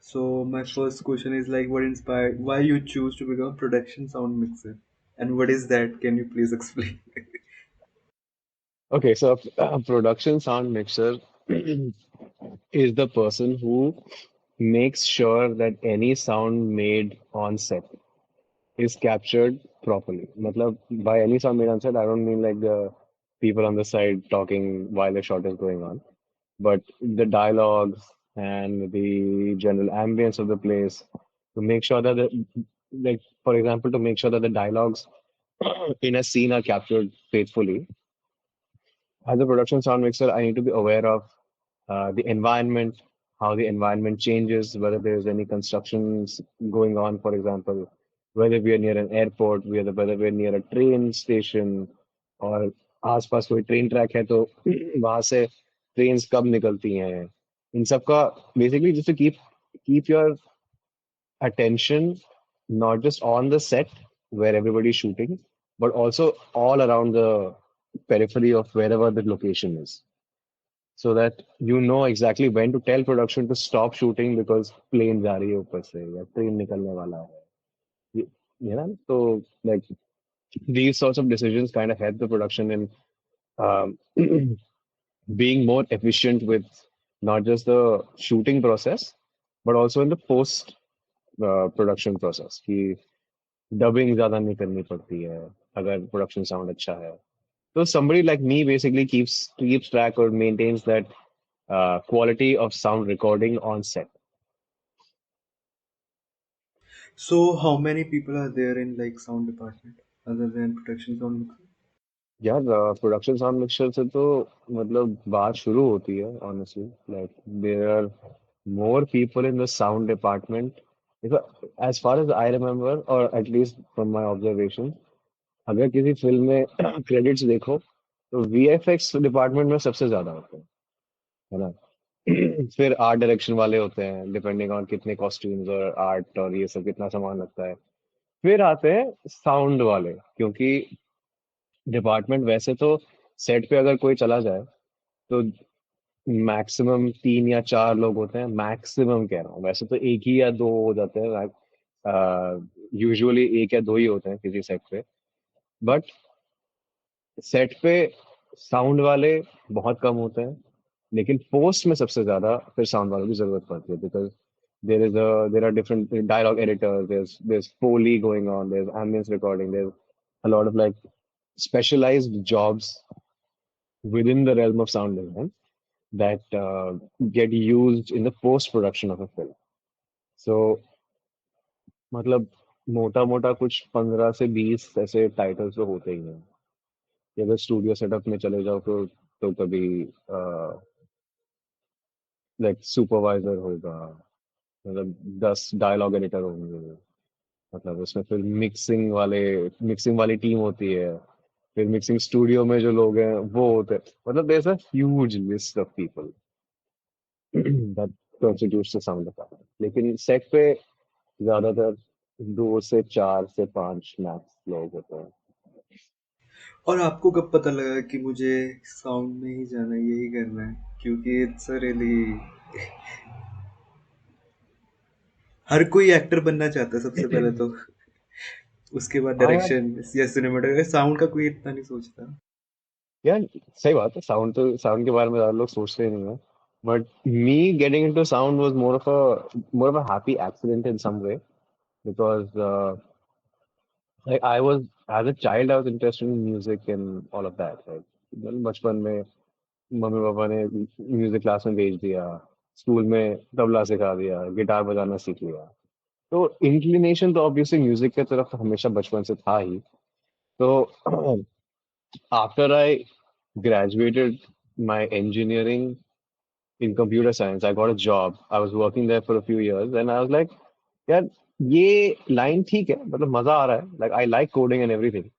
So my first question is like, what inspired? Why you choose to become a production sound mixer, and what is that? Can you please explain? Okay, so a production sound mixer is the person who makes sure that any sound made on set is captured properly. Matlab, by any sound made on set, I don't mean like the people on the side talking while the shot is going on, but the dialogues and the general ambience of the place to make sure that like for example, to make sure that the dialogues in a scene are captured faithfully. As a production sound mixer, I need to be aware of the environment, how the environment changes, whether there's any constructions going on, for example, whether we are near an airport, whether we're near a train station, और आसपास कोई train track है तो वहां से trains कब निकलती हैं इन सब का basically just to keep your attention not just on the set where everybody's shooting, but also all around the periphery of wherever the location is. So that you know exactly when to tell production to stop shooting because plane जा रही है ऊपर से या train निकलने वाला है. You, you know, so like these sorts of decisions kind of help the production in um, being more efficient with not just the shooting process, but also in the post production process. कि dubbing ज़्यादा नहीं करनी पड़ती है अगर production sound अच्छा है. So somebody like me basically keeps track or maintains that quality of sound recording on set. So how many people are there in like sound department other than production sound mixer? यार production sound mixer से तो मतलब बात शुरू होती है honestly like there are more people in the sound department as far as I remember और at least from my observation अगर किसी फिल्म में क्रेडिट्स देखो तो वीएफएक्स डिपार्टमेंट में सबसे ज्यादा होते हैं है ना फिर आर्ट डायरेक्शन वाले होते हैं डिपेंडिंग ऑन कितने कॉस्ट्यूम्स और आर्ट और ये सब कितना सामान लगता है फिर आते हैं साउंड वाले क्योंकि डिपार्टमेंट वैसे तो सेट पे अगर कोई चला जाए तो मैक्सिमम 3 या 4 लोग होते हैं मैक्सिमम कह रहा हूँ वैसे तो एक ही या दो हो जाते हैं यूजुअली एक या दो ही होते हैं किसी सेट पे बट सेट पे साउंड वाले बहुत कम होते हैं लेकिन पोस्ट में सबसे ज्यादा फिर साउंड वालों की जरूरत पड़ती है because there are different dialogue editors there's foley going on there's ambience recording there's a lot of like specialized jobs within the realm of sound design that get used in the post production of a film. So मतलब मोटा मोटा कुछ 15 से 20 ऐसे titles तो होते ही हैं कि अगर स्टूडियो सेटअप में चले जाओ तो कभी लाइक सुपरवाइजर होगा मतलब 10 डायलॉग एडिटर होंगे मतलब उसमें फिर मिक्सिंग वाली टीम होती है फिर मिक्सिंग स्टूडियो में जो लोग हैं वो होते हैं मतलब there's a huge list of people that constitutes the sound department. लेकिन सेट पे ज्यादातर 2 से 4 से 5 मैक्स लोग होते हैं. और आपको कब पता लगा कि मुझे साउंड में ही जाना है, यही करना है? क्योंकि इट्स रियली हर कोई एक्टर बनना चाहता है सबसे पहले तो। उसके बाद हाँ यार डायरेक्शन या सिनेमेटोग्राफी, साउंड का कोई इतना नहीं सोचता। यार सही बात है साउंड के बारे में ज्यादा लोग सोचते ही नहीं है but me getting into sound was more of a happy accident in some way because I was as a child I was interested in music and all of that right बचपन में मम्मी पापा ने music class में भेज दिया school में तबला सिखा दिया guitar बजाना सीख लिया तो इंक्लिनेशन तो ऑब्वियसली म्यूजिक की तरफ हमेशा बचपन से था ही तो after I graduated my engineering in computer science I got a job I was working there for a few years and I was like यार ये लाइन ठीक है मतलब मजा आ रहा है like I like coding and everything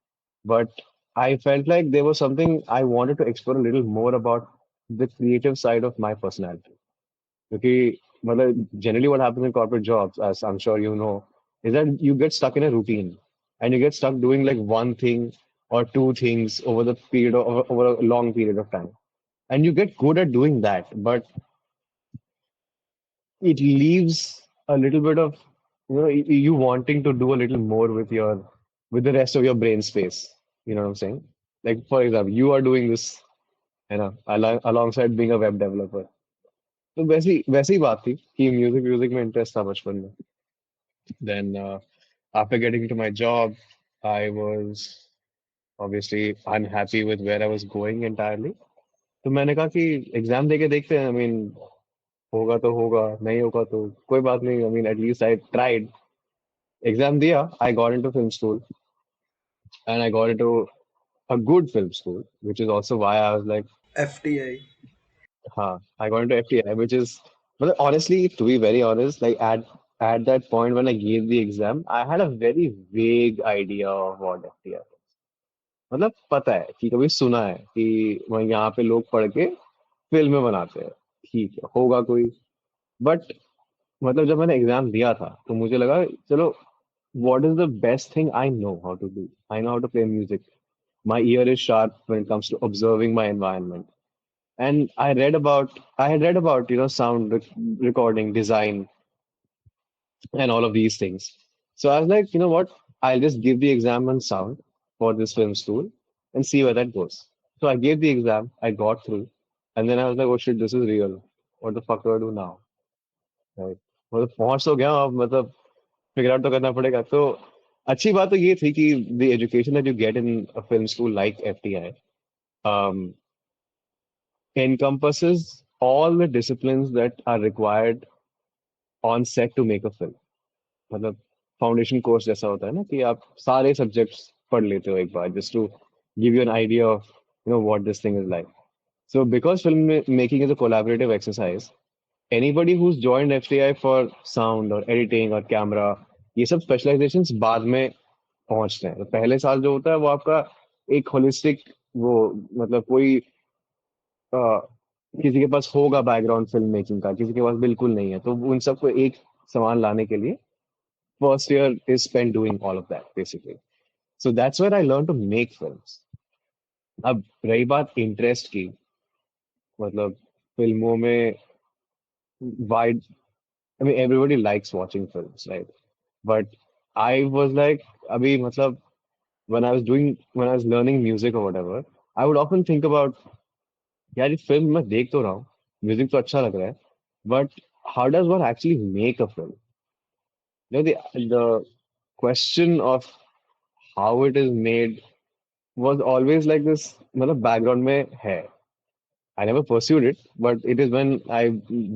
but I felt like there was something I wanted to explore a little more about the creative side of my personality. Because generally what happens in corporate jobs, as I'm sure you know, is that you get stuck in a routine and you get stuck doing like one thing or two things over a long period of time. And you get good at doing that, but it leaves a little bit of you wanting to do a little more with your with the rest of your brain space. You know what I'm saying? Like for example, you are doing this, alongside being a web developer. तो वैसी ही बात थी कि music music में interest था बचपन में. Then after getting into my job, I was obviously unhappy with where I was going entirely. तो मैंने कहा कि एग्जाम देके देखते हैं. I mean, होगा तो होगा, नहीं होगा तो कोई बात नहीं. I mean, at least I tried. Exam दिया. I got into film school, and I got into a good film school, which is also why I was like, FTI. I got into FTI, which is, but honestly, to be very honest, like at that point when I gave the exam, I had a very vague idea of what FTI is. मतलब पता है कि कभी सुना है कि वह यहाँ पे लोग पढ़ के फिल्में बनाते हैं. ठीक है, होगा कोई. बट मतलब जब मैंने एग्जाम दिया था तो मुझे लगा चलो, what is the best thing I know how to do? I know how to play music. My ear is sharp when it comes to observing my environment. And I had read about, sound recording, design, and all of these things. So I was like, you know what? I'll just give the exam on sound for this film school and see where that goes. So I gave the exam, I got through, and then I was like, oh shit, this is real. What the fuck do I do now? Right. मतलब पहुंच तो गया अब, मतलब figure out तो करना पड़ेगा. तो अच्छी बात तो ये थी कि the education that you get in a film school like FTI um, encompasses all the disciplines that are required on set to make a film. मतलब फाउंडेशन कोर्स जैसा होता है ना कि आप सारे सब्जेक्ट्स पढ़ लेते हो एक बार, just to give you an idea of what this thing is like. So because film making is a collaborative exercise, anybody who's joined FTI for sound or editing or camera, ये सब specializations बाद में पहुंचते हैं. तो पहले साल जो होता है वो आपका एक होलिस्टिक, वो मतलब कोई अ, किसी के पास होगा बैकग्राउंड फिल्म मेकिंग का, किसी के पास बिल्कुल नहीं है, तो उन सबको एक समान लाने के लिए first year is spent doing all of that basically. So that's where I learned to make films. अब रही बात इंटरेस्ट की, मतलब फिल्मों में wide, I mean everybody likes watching films, right? But I was like, अभी मतलब when I was learning music or whatever, I would often think about, यार ये फिल्म मैं देख तो रहा हूँ, म्यूजिक तो अच्छा लग रहा है, but how does one actually make a film? The question of how it is made was always like this, मतलब background में है. I never pursued it, but it is when I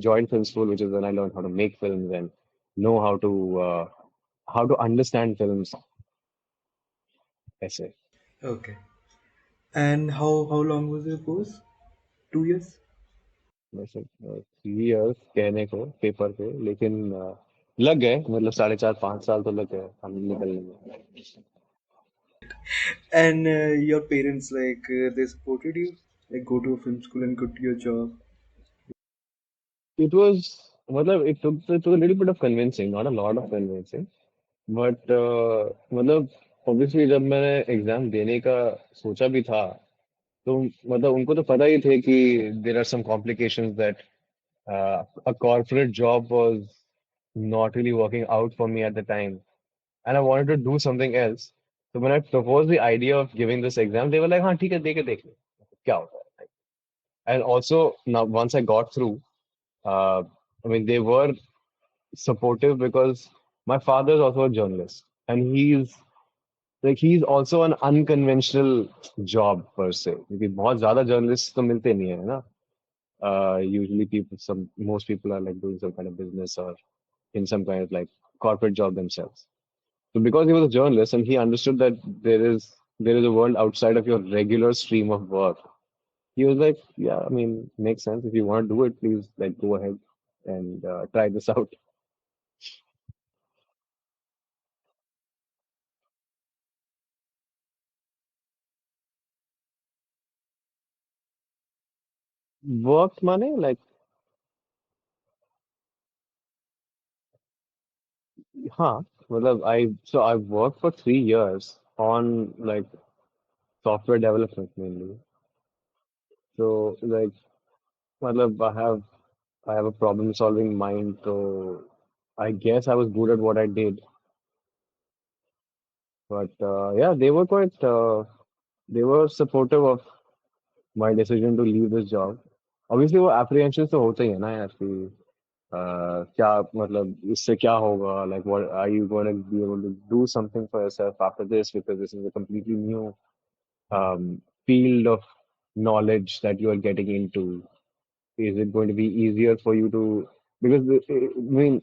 joined film school, which is when I learned how to make films and know how to understand films. ऐसे. Okay. And how long was your course? 2 years? वैसे 3 years कहने को paper पे, लेकिन लग गए, मतलब 4.5 5 साल तो लग गए हम निकलने में. And your parents, like, they supported you? Like, go to a film school and go to your job? It was, मतलब it took a little bit of convincing, not a lot of convincing, but मतलब obviously जब मैंने exam देने का सोचा भी था, तो मतलब उनको तो पता ही थे कि there are some complications that a corporate job was not really working out for me at the time, and I wanted to do something else. So when I proposed the idea of giving this exam, they were like, हाँ ठीक है, देख ले क्या होता है. And also now once I got through, I mean they were supportive because my father is also a journalist, and he's also an unconventional job per se, क्योंकि बहुत ज्यादा journalists तो मिलते नहीं है ना. Usually most people are like doing some kind of business or in some kind of like corporate job themselves. So because he was a journalist and he understood that there is a world outside of your regular stream of work, he was like, yeah, I mean, makes sense. If you want to do it, please like go ahead and try this out. Worked money, like, huh? Well, I worked for 3 years on like software development mainly. So like, well, I have a problem solving mind. So I guess I was good at what I did, but yeah, they were quite they were supportive of my decision to leave this job. Obviously, वो apprehensions तो होते ही है ना यार कि क्या मतलब इससे क्या होगा, like what are you going to be able to do something for yourself after this, because this is a completely new field of knowledge that you are getting into. Is it going to be easier for you to, because I mean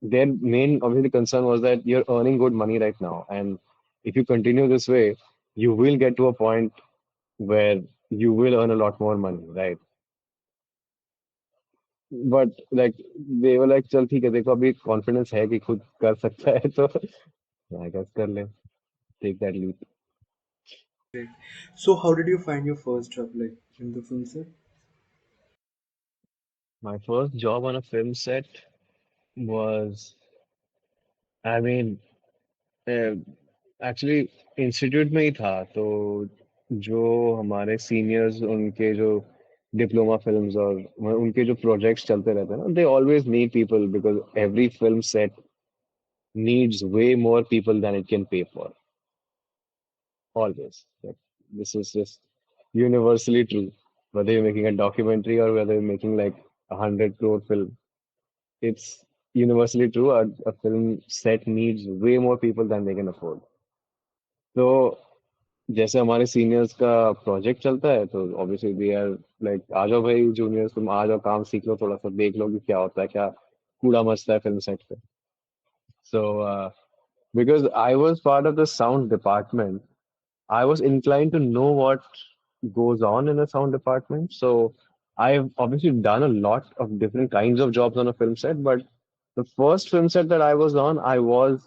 their main obviously concern was that you're earning good money right now, and if you continue this way, you will get to a point where you will earn a lot more money, right? But like they were like चल ठीक है, देखो अभी confidence है कि खुद कर सकता है तो आई गेस कर ले, take that leap. Great. So how did you find your first job, like in the film set? My first job on a film set was, I mean, actually institute में ही था, तो जो हमारे seniors उनके जो diploma films और उनके जो प्रोजेक्ट्स चलते रहते हैं ना, they always need people because every film set needs way more people than it can pay for. Always. Like, this is just universally true. Whether you're making a documentary or whether you're making like 100 crore film, it's universally true. A film set needs way more people than they can afford. तो जैसे हमारे seniors का project चलता है तो obviously they are like आ जाओ भाई juniors, तुम आ जाओ, काम सीख लो, थोड़ा सा देख लो कि क्या होता है, क्या कूड़ा मचता है फिल्म सेट पे. सो because I was part of the sound department, I was inclined to know what goes on in the sound department. So I've obviously done a lot of different kinds of jobs on a film set, but the first film set that I was on, I was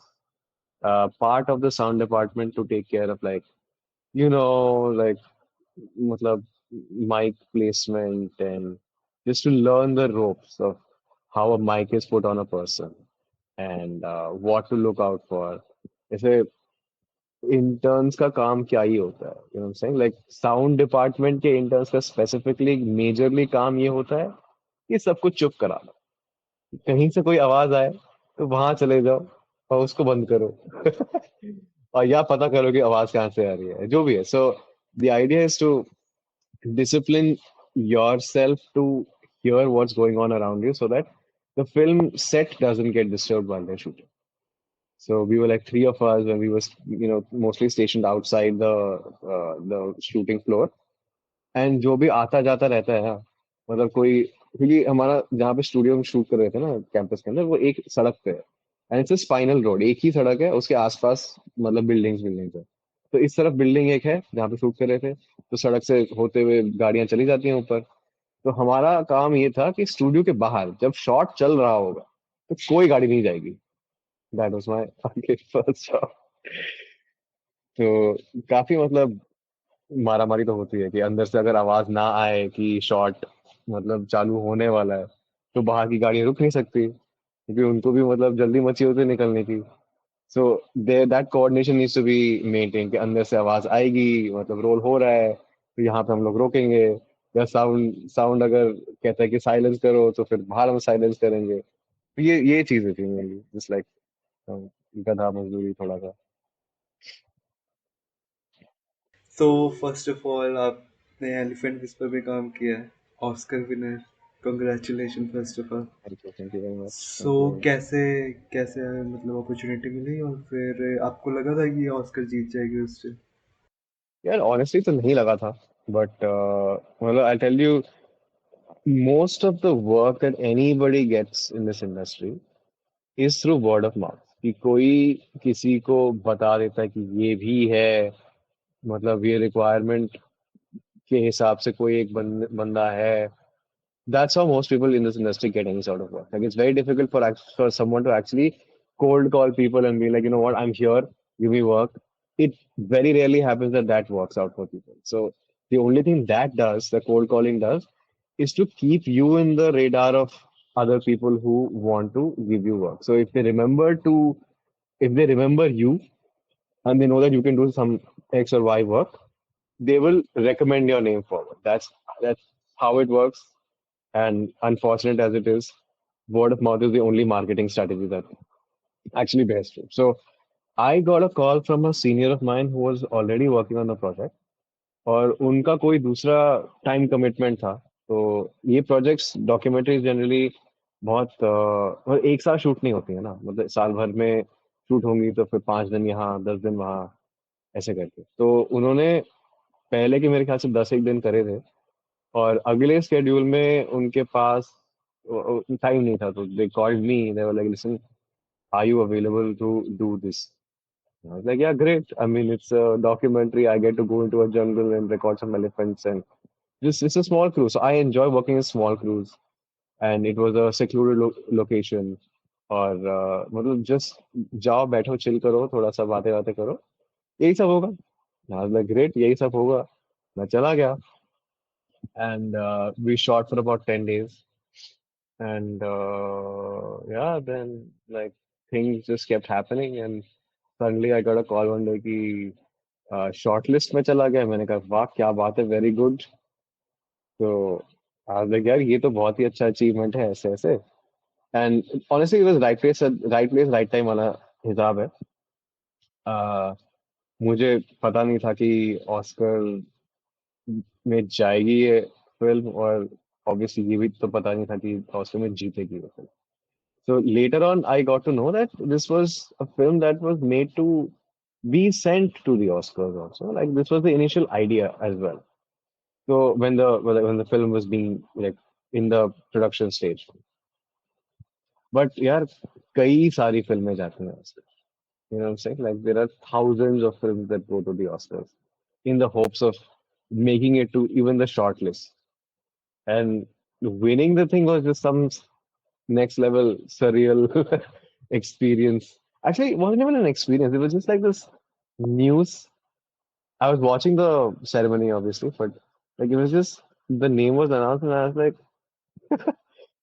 part of the sound department to take care of like, like matlab, mic placement and just to learn the ropes of how a mic is put on a person and what to look out for. जैसे interns का काम क्या ही होता है, you know saying, like sound department के interns का specifically majorly काम ये होता है कि सबको चुप कराना. कहीं से कोई आवाज आए तो वहां चले जाओ और उसको बंद करो और या पता करो कि आवाज कहाँ से आ रही है, जो भी है. So the idea is to discipline yourself to hear what's going on around you so that the film set doesn't get disturbed while they're shooting. So we were like three of us when we was, mostly stationed outside the shooting floor. And जो भी आता जाता रहता है ना, मतलब कोई, क्योंकि हमारा जहाँ पे स्टूडियो में शूट कर रहे थे ना कैंपस के अंदर, वो एक सड़क पे है एंड इट्स स्पाइनल रोड, एक ही सड़क है, उसके आसपास मतलब बिल्डिंग्स बिल्डिंग्स है. तो इस तरफ बिल्डिंग एक है जहाँ पे शूट कर रहे थे, तो सड़क से होते हुए गाड़ियां चली जाती हैं ऊपर. तो हमारा काम ये था कि स्टूडियो के बाहर जब शॉट चल रहा होगा तो कोई गाड़ी नहीं जाएगी. That was my first job. तो काफी मतलब मारा मारी तो होती है कि अंदर से अगर आवाज ना आए कि शॉट मतलब चालू होने वाला है, तो बाहर की गाड़ियां रुक नहीं सकती क्योंकि उनको भी मतलब जल्दी मची होती है निकलने की. So there that coordination needs to be maintain कि अंदर से आवाज आएगी, मतलब रोल हो रहा है तो यहाँ पे हम लोग रोकेंगे, या साउंड साउंड अगर कहता है कि साइलेंस करो तो फिर बाहर हम साइलेंस करेंगे. तो ये चीजें थी मेनली, जस्ट लाइक गधा मजदूरी थोड़ा सा. So first of all, आपने एलिफेंट विस्पर में काम किया है, Oscar winner. Congratulations first of all. Thank you very much, So thank you very much. कैसे कैसे मतलब अपॉर्चुनिटी मिली और फिर आपको लगा था कि ये ऑस्कर जीत जाएगी उससे? यार ऑनेस्टली तो नहीं लगा था, बट मतलब I tell you, most of the work that anybody gets in this industry is through word of mouth, कि कोई किसी को बता देता है कि ये भी है, मतलब ये रिक्वायरमेंट के हिसाब से कोई एक बंदा है. That's how most people in this industry get any sort of work. Like it's very difficult for someone to actually cold call people and be like, you know what, I'm here, give me work. It very rarely happens that that works out for people. So the only thing that does, the cold calling does, is to keep you in the radar of other people who want to give you work. So if they remember you and they know that you can do some X or Y work, they will recommend your name forward. That's how it works. And unfortunate as it is, word of mouth is the only marketing strategy that actually bears fruit. So I got a call from a senior of mine who was already working on the project, और उनका कोई दूसरा time commitment था। तो ये projects documentaries generally बहुत मतलब एक साथ शूट नहीं होती है ना, मतलब साल भर में शूट होंगी तो फिर 5 दिन यहाँ 10 दिन वहाँ, ऐसे करके। तो उन्होंने पहले के मेरे ख्याल से 10 एक दिन करे थे, और अगले स्केड्यूल में उनके पास टाइम नहीं था, तो they called me, they were like listen, are you available to do this? I was like, yeah, great. I mean, it's a documentary. I get to go into a jungle and record some elephants, and just it's a small crew. So I enjoy working in small crews, and it was a secluded location. और मतलब just जाओ बैठो chill करो थोड़ा सा बातें बातें करो, यही सब होगा। I was like, great, यही सब होगा। मैं चला गया, and we shot for about 10 days, and yeah, then like things just kept happening, and suddenly I got a call one day कि शॉर्ट लिस्ट में चला गया। मैंने कहा वाह क्या बात है, वेरी गुड। तो आज लग यार ये तो बहुत ही अच्छा अचीवमेंट है, ऐसे ऐसे। And honestly it was right place right time वाला हिसाब है। uh, मुझे पता नहीं था कि ऑस्कर में जाएगी ये फिल्म, और ऑब्वियसली ये भी तो पता नहीं था कि ऑस्कर में जीतेगी ये film. So later on, I got to know that this was a film that was made to be sent to the Oscars also. Like this was the initial idea as well. So when the film was being like in the production stage, but यार कई सारी फिल्में जाती हैं Oscars. You know what I'm saying? Like there are thousands of films that go to the Oscars in the hopes of making it to even the shortlist. And winning the thing was just some next level surreal experience. Actually, it wasn't even an experience. It was just like this news. I was watching the ceremony, obviously, but like it was just the name was announced, and I was like,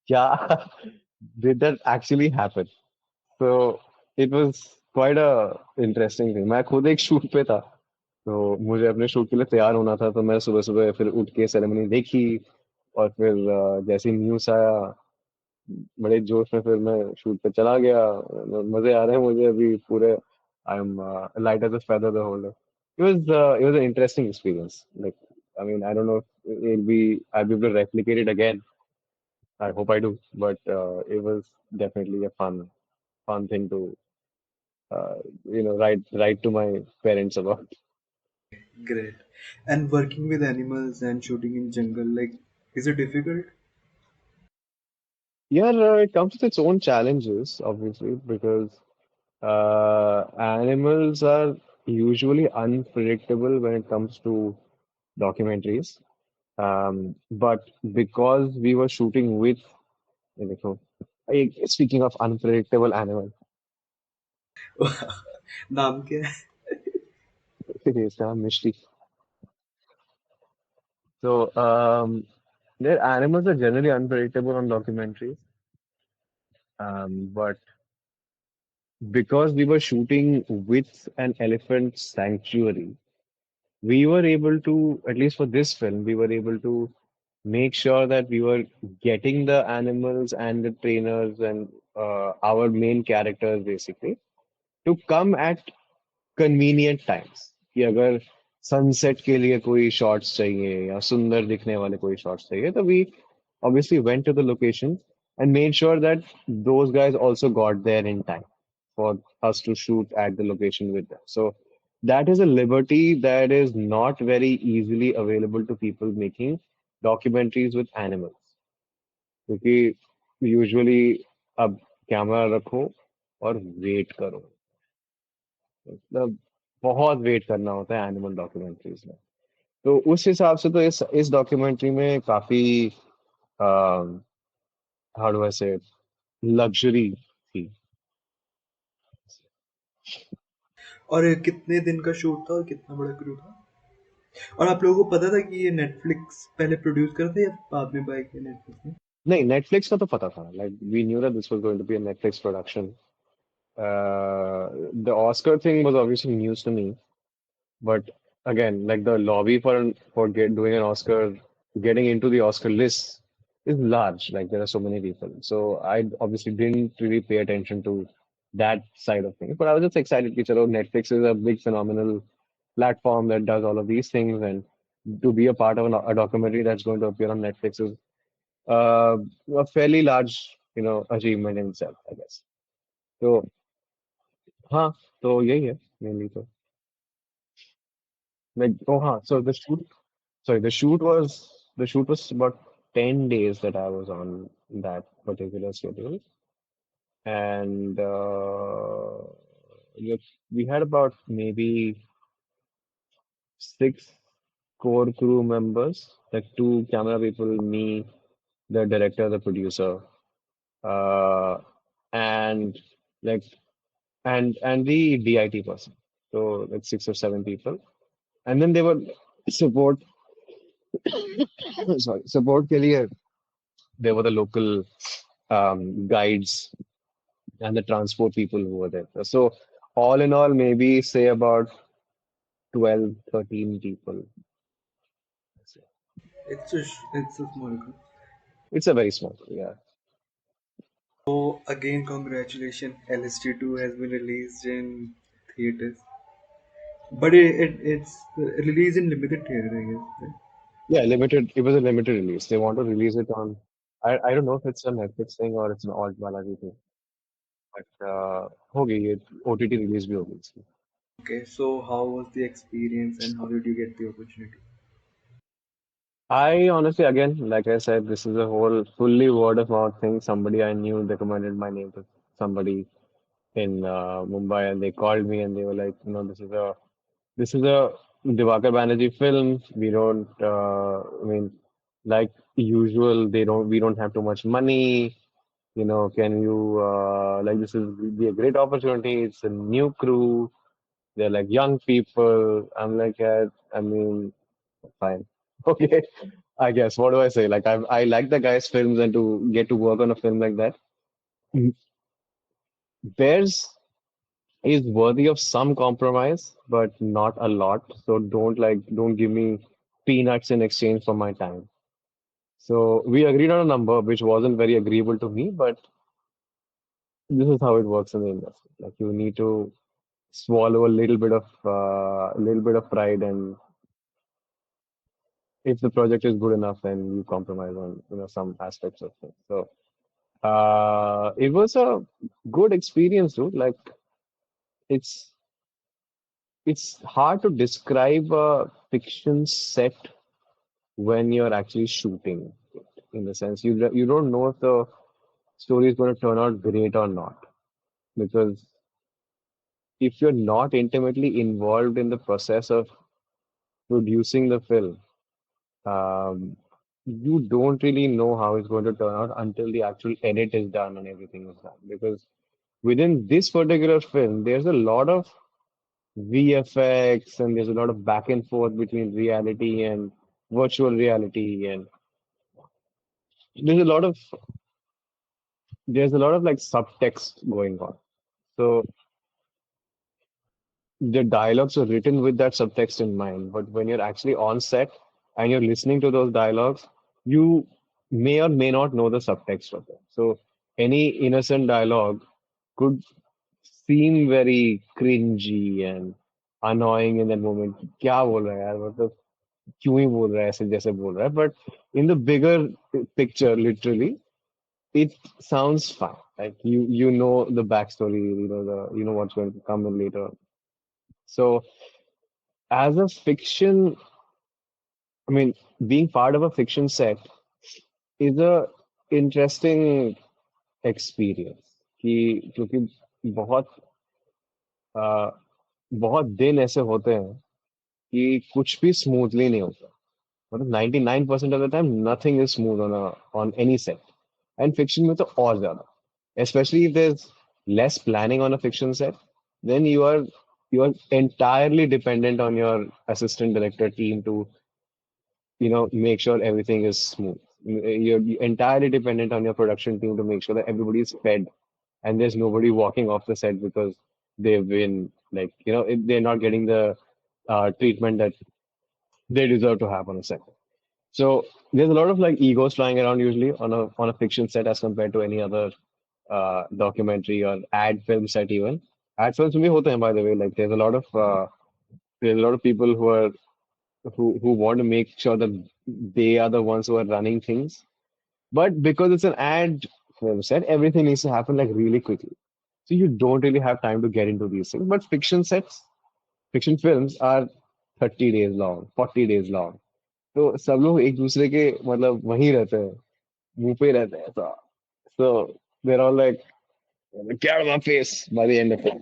"Yeah, did that actually happen?" So it was quite a interesting thing. मैं खुद एक shoot पे था, तो मुझे अपने shoot के लिए तैयार होना था, तो मैं सुबह सुबह फिर उठ के सेरेमनी देखी, और फिर जैसे ही न्यूज़ आया, बड़े जोश में फिर मैं शूट पे चला गया। मजे आ रहे हैं मुझे अभी पूरे। I am light as a feather the whole day. It was an interesting experience. Like, I mean, I don't know if I'll be able to replicate it again. I hope I do, but it was definitely a fun thing to write to my parents about. Great. And working with animals and shooting in jungle, like, is it difficult? Yeah, it comes with its own challenges, obviously, because animals are usually unpredictable when it comes to documentaries. But because we were shooting with, ये देखो, speaking of unpredictable animal, नाम क्या है? इसका नाम मिष्टी। So their animals are generally unpredictable on documentaries. But because we were shooting with an elephant sanctuary, we were able to, at least for this film, we were able to make sure that we were getting the animals and the trainers and our main characters basically to come at convenient times। कि अगर sunset के लिए कोई shots चाहिए या सुंदर दिखने वाले कोई शॉट्स चाहिए, तो we obviously went to the location and made sure that those guys also got there in time for us to shoot at the location with them. So that is a liberty that is not very easily available to people making documentaries with animals, क्योंकि usually अब camera रखो और wait करो, मतलब बहुत wait करना होता है एनिमल डॉक्यूमेंट्रीज में। तो उस हिसाब से तो इस डॉक्यूमेंट्री में काफी हाउ डू आई से लग्जरी थी। और ये कितने दिन का शूट था और कितना बड़ा क्रू था? और आप लोगों को पता था कि ये नेटफ्लिक्स पहले प्रोड्यूस कर था या बाद में बाय किया नेटफ्लिक्स ने? नहीं, नेटफ्लिक्स का तो पता था, like we knew that this was going to be a Netflix production. The Oscar thing was obviously news to me, but again, like the lobby for doing an Oscar, getting into the Oscar list is large. Like there are so many people. So I obviously didn't really pay attention to that side of things. But I was just excited that Netflix is a big phenomenal platform that does all of these things, and to be a part of a documentary that's going to appear on Netflix is uh, a fairly large, achievement in itself, I guess. तो हाँ तो यही है mainly तो like oh हाँ so the shoot was about 10 days that I was on that particular schedule, and we we had about maybe six core crew members, like two camera people, me, the director, the producer, uh, and like and the DIT person. So like six or seven people, and then they were support. Sorry, support के लिए they were the local guides and the transport people who were there. So all in all, maybe say about 12, 13 people. It's a small group. It's a very small, yeah. So again, congratulations. LST2 has been released in theaters, but it's released in limited theater, I guess. Right? Yeah, limited. It was a limited release. They want to release it on. I don't know if it's a Netflix thing or it's an alt Balaji thing, but होगी ये OTT release भी होगी इसकी. Okay, so how was the experience and how did you get the opportunity? I honestly, again, like I said, this is a whole fully word of mouth thing. Somebody I knew recommended my name to somebody in Mumbai, and they called me and they were like, this is a Divakar Banerjee film. We don't, I mean, like usual, we don't have too much money. Can you, like, this is be a great opportunity. It's a new crew. They're like young people. I'm like, yeah, I mean, fine. Okay. I guess. What do I say? Like, I like the guy's films, and to get to work on a film like that, there's is worthy of some compromise, but not a lot. So don't give me peanuts in exchange for my time. So we agreed on a number which wasn't very agreeable to me, but this is how it works in the industry. Like you need to swallow a little bit of pride, and if the project is good enough, then you compromise on some aspects of it. So it was a good experience, dude. Like it's it's hard to describe a fiction set when you're actually shooting it, in the sense you don't know if the story is going to turn out great or not, because if you're not intimately involved in the process of producing the film, um, you don't really know how it's going to turn out until the actual edit is done and everything is done, because within this particular film there's a lot of VFX and there's a lot of back and forth between reality and virtual reality, and there's a lot of like subtext going on. So the dialogues are written with that subtext in mind, but when you're actually on set and you're listening to those dialogues, you may or may not know the subtext of it. So any innocent dialogue could seem very cringy and annoying in that moment. क्या बोल रहा है यार, मतलब क्यों ही बोल रहा है ऐसे जैसे बोल रहा है, but in the bigger picture, literally, it sounds fine. Like you know the backstory, what's going to come in later. So as a fiction, I mean, being part of a fiction set is a interesting experience. कि क्योंकि बहुत आ, बहुत दिन ऐसे होते हैं कि कुछ भी स्मूथली नहीं होता. मतलब 99% of the time nothing is smooth on any set. And fiction में तो और ज्यादा. Especially if there's less planning on a fiction set, then you are entirely dependent on your assistant director team to make sure everything is smooth. You're entirely dependent on your production team to make sure that everybody is fed and there's nobody walking off the set because they've been like they're not getting the treatment that they deserve to have on a set. So there's a lot of like egos flying around usually on a fiction set as compared to any other documentary or ad film set even. Ad films में भी होते हैं by the way. Like there's a lot of people who want to make sure that they are the ones who are running things. But because it's an ad film set, everything needs to happen like really quickly. So you don't really have time to get into these things. But fiction films are 30 days long, 40 days long. तो सब लोग एक दूसरे के मतलब वहीं रहते हैं मुंह पे ही रहते हैं ऐसा so they're all like get out of my face by the end of it.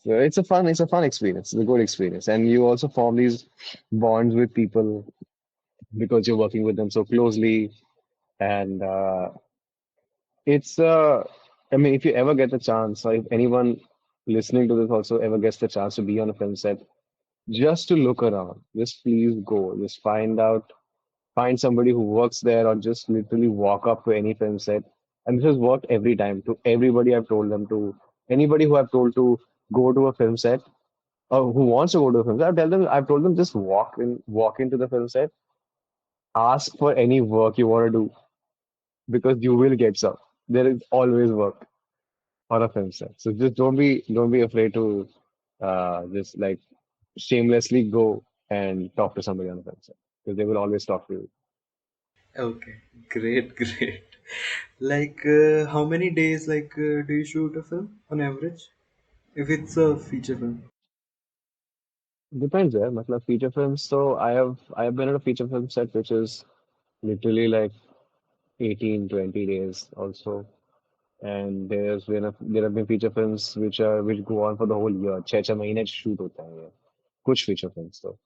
So it's a fun experience. It's a good experience, and you also form these bonds with people because you're working with them so closely. And it's I mean, if you ever get the chance, or if anyone listening to this also ever gets the chance to be on a film set, just to look around, just please go, just find somebody who works there or just literally walk up to any film set. And this has worked every time to everybody I've told them to, anybody who I've told to go to a film set or who wants to go to a film set, I've told them just walk into the film set, ask for any work you want to do because you will get some. There is always work on a film set. So just don't be afraid to just like shamelessly go and talk to somebody on the film set because they will always talk to you. Okay, great, great. Like, how many days do you shoot a film on average? If it's a feature film. Depends, yeah. Matlab feature films. So I have been on a feature film set which is literally like 18, 20 days also. And there have been feature films which go on for the whole year. 6 महीने shoot होता है ये. कुछ feature films though.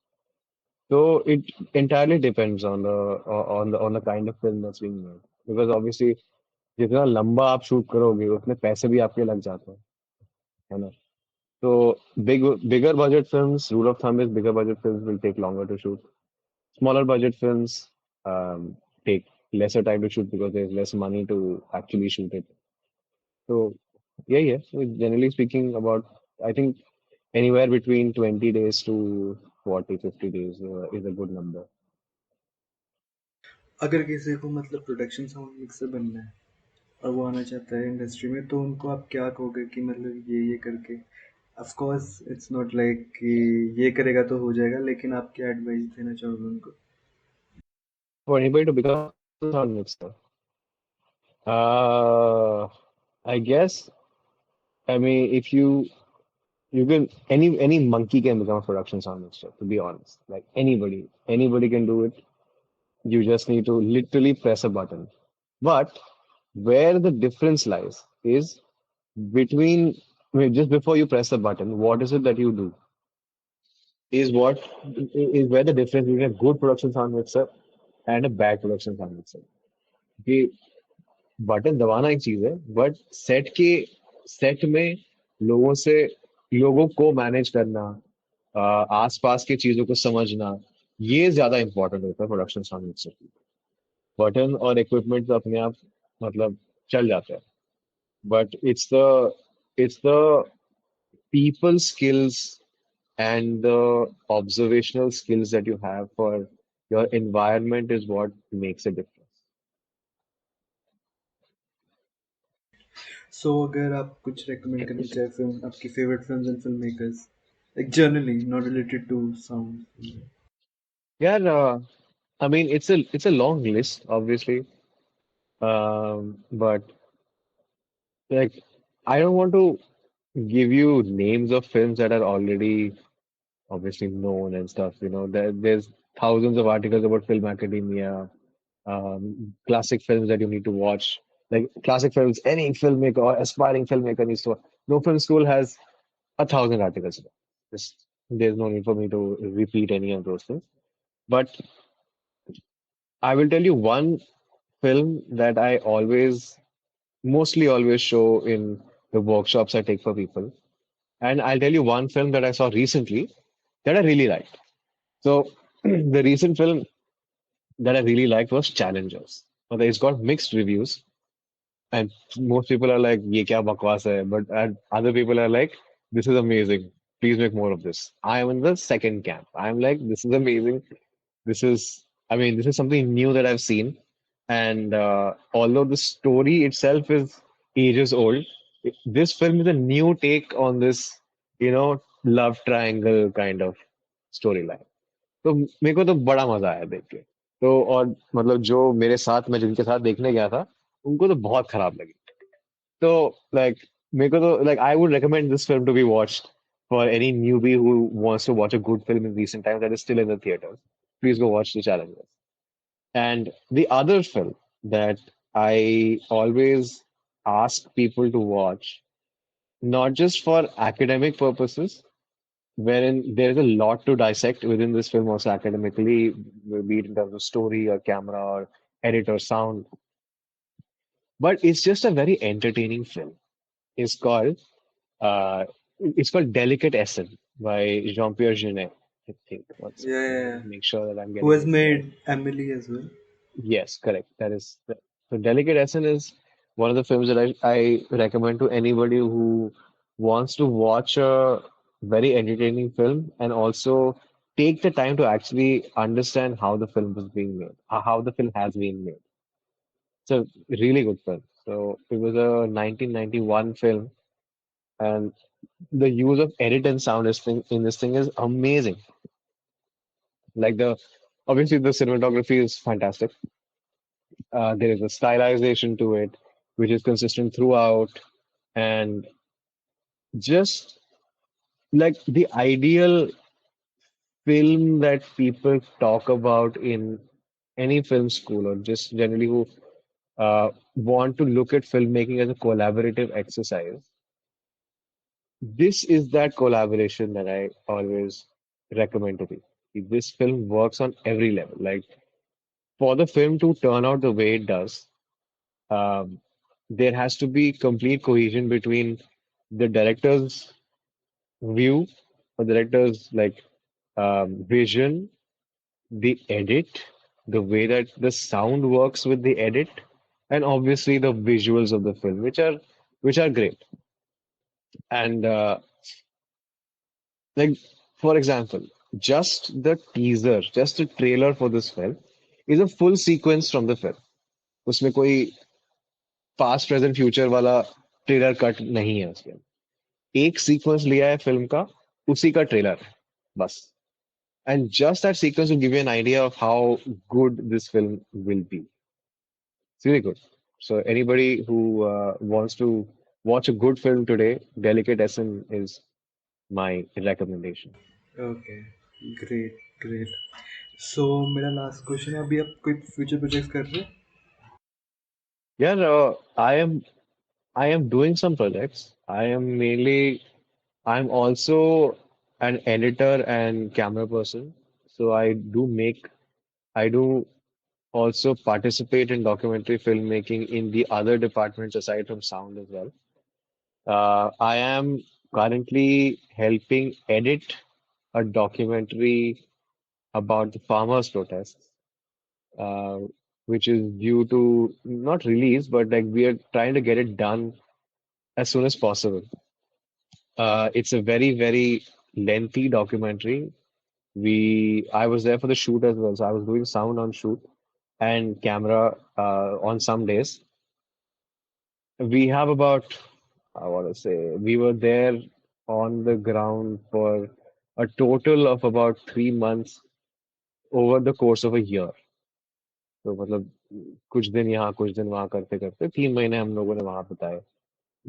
So it entirely depends on the kind of film that's being made. Because obviously जितना लंबा आप shoot करोगे उतने पैसे भी आपके लग जाते हैं, है ना? So bigger budget films, rule of thumb is bigger budget films will take longer to shoot. Smaller budget films take lesser time to shoot because there's less money to actually shoot it. So yeah. So generally speaking, about I think anywhere between 20 days to 40, 50 days is a good number. अगर किसी को मतलब production sound mixer बनना है और वो आना चाहता है इंडस्ट्री में, तो उनको आप क्या कहोगे कि मतलब ये करके? Of course it's not like कि ये करेगा तो हो जाएगा, लेकिन आप क्या एडवाइस देना चाहोगे उनको? For anybody to become a sound mixer, uh, I guess I mean if you can any monkey can become a production sound mixer. To be honest, like anybody can do it. You just need to literally press a button. But where the difference lies is between I mean, just before you press the button, what is it that you do? Is where the difference between a good production sound mixer and a bad production sound mixer. कि button दबाना एक चीज है but set में लोगों से लोगों को मैनेज करना आसपास की चीजों को समझना ये ज्यादा इंपॉर्टेंट होता है प्रोडक्शन साउंड मिक्सर की बटन और इक्विपमेंट तो अपने आप मतलब चल जाते हैं but it's the people skills and the observational skills that you have for your environment is what makes a difference. सो अगर आप कुछ रेकमेंड करना चाहे फिल्म, आपकी favourite films and film makers, like generally not related to sound. Yeah, I mean it's a long list, obviously, but like I don't want to give you names of films that are already obviously known and stuff. There's thousands of articles about film academia, classic films that you need to watch. Like classic films, any filmmaker or aspiring filmmaker needs to watch. No Film School has 1,000 articles. Just there's no need for me to repeat any of those things. But I will tell you one film that I mostly always show in the workshops I take for people. And I'll tell you one film that I saw recently that I really liked. So the recent film that I really liked was Challengers. Okay, it's got mixed reviews, and most people are like, "Ye kya bakwas hai?" But other people are like, "This is amazing. Please make more of this." I am in the second camp. I'm like, "This is amazing. This is something new that I've seen. And although the story itself is ages old, this film is a new take on this, love triangle kind of storyline. तो मेरे को तो बड़ा मजा आया देख के। तो और मतलब जो मेरे साथ मैं जिनके साथ देखने गया था, उनको तो बहुत खराब लगी। तो like मेरे को तो like I would recommend this film to be watched for any newbie who wants to watch a good film in recent times that is still in the theaters. Please go watch The Challengers. And the other film that I always ask people to watch, not just for academic purposes, wherein there is a lot to dissect within this film also academically, be it in terms of story or camera or edit or sound, but it's just a very entertaining film. It's called uh, it's called Delicate Essen by Jean-Pierre Jeunet, I think. One Yeah, second, let yeah, me yeah. make sure that I'm Who getting has this right. made Emily as well? Yes, correct. So Delicate Essen is one of the films that I recommend to anybody who wants to watch a very entertaining film and also take the time to actually understand how the film was being made, how the film has been made. It's a really good film. So it was a 1991 film, and the use of edit and sound in this thing is amazing. Like obviously the cinematography is fantastic. There is a stylization to it, which is consistent throughout, and just like the ideal film that people talk about in any film school or just generally who want to look at filmmaking as a collaborative exercise. This is that collaboration that I always recommend to people. This film works on every level. Like for the film to turn out the way it does, um, there has to be complete cohesion between the director's view or director's vision, the edit, the way that the sound works with the edit, and obviously the visuals of the film, which are great. And like for example, just the teaser, just the trailer for this film is a full sequence from the film. उसमें कोई past present future वाला trailer cut नहीं है उसके अंदर। एक sequence लिया है फिल्म का, उसी का ट्रेलर है बस। And just that sequence will give you an idea of how good this film will be. It's really good. So anybody who wants to watch a good film today, Delicate Essen is my recommendation. Okay, great, great. So मेरा last question है, अभी आप कोई future projects कर रहे हो? Yeah, no, I am doing some projects. I'm also an editor and camera person. So I do also participate in documentary filmmaking in the other departments aside from sound as well. I am currently helping edit a documentary about the farmers' protests, uh, which is due to not release, but like we are trying to get it done as soon as possible. It's a very, very lengthy documentary. I was there for the shoot as well, so I was doing sound on shoot and camera on some days. We have about, I want to say, we were there on the ground for a total of about 3 months over the course of a year. तो मतलब कुछ दिन यहाँ कुछ दिन वहाँ करते करते 3 महीने हम लोगों ने वहाँ बिताए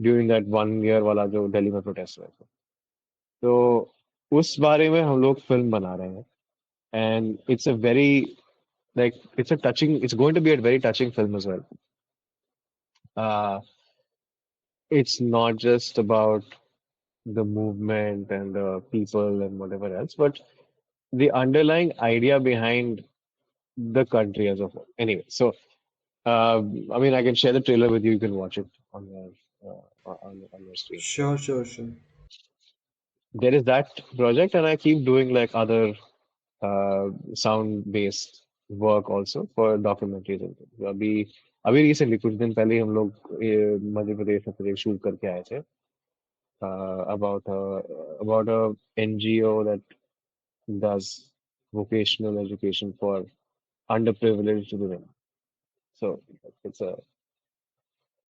ड्यूरिंग दैट 1 ईयर वाला जो दिल्ली में प्रोटेस्ट हुए थे। तो उस बारे में हम लोग फिल्म बना रहे हैं and it's a very it's going to be a very touching film as well. Uh, it's not just about the movement and the people and whatever else, but the underlying idea behind the country as a whole. Anyway, so I can share the trailer with you. You can watch it on your screen. Sure, sure, sure. There is that project, and I keep doing like other sound-based work also for documentaries and things. अभी अभी recently कुछ दिन पहले ही हम लोग मध्य प्रदेश में project shoot करके आए थे about a NGO that does vocational education for underprivileged women. So it's a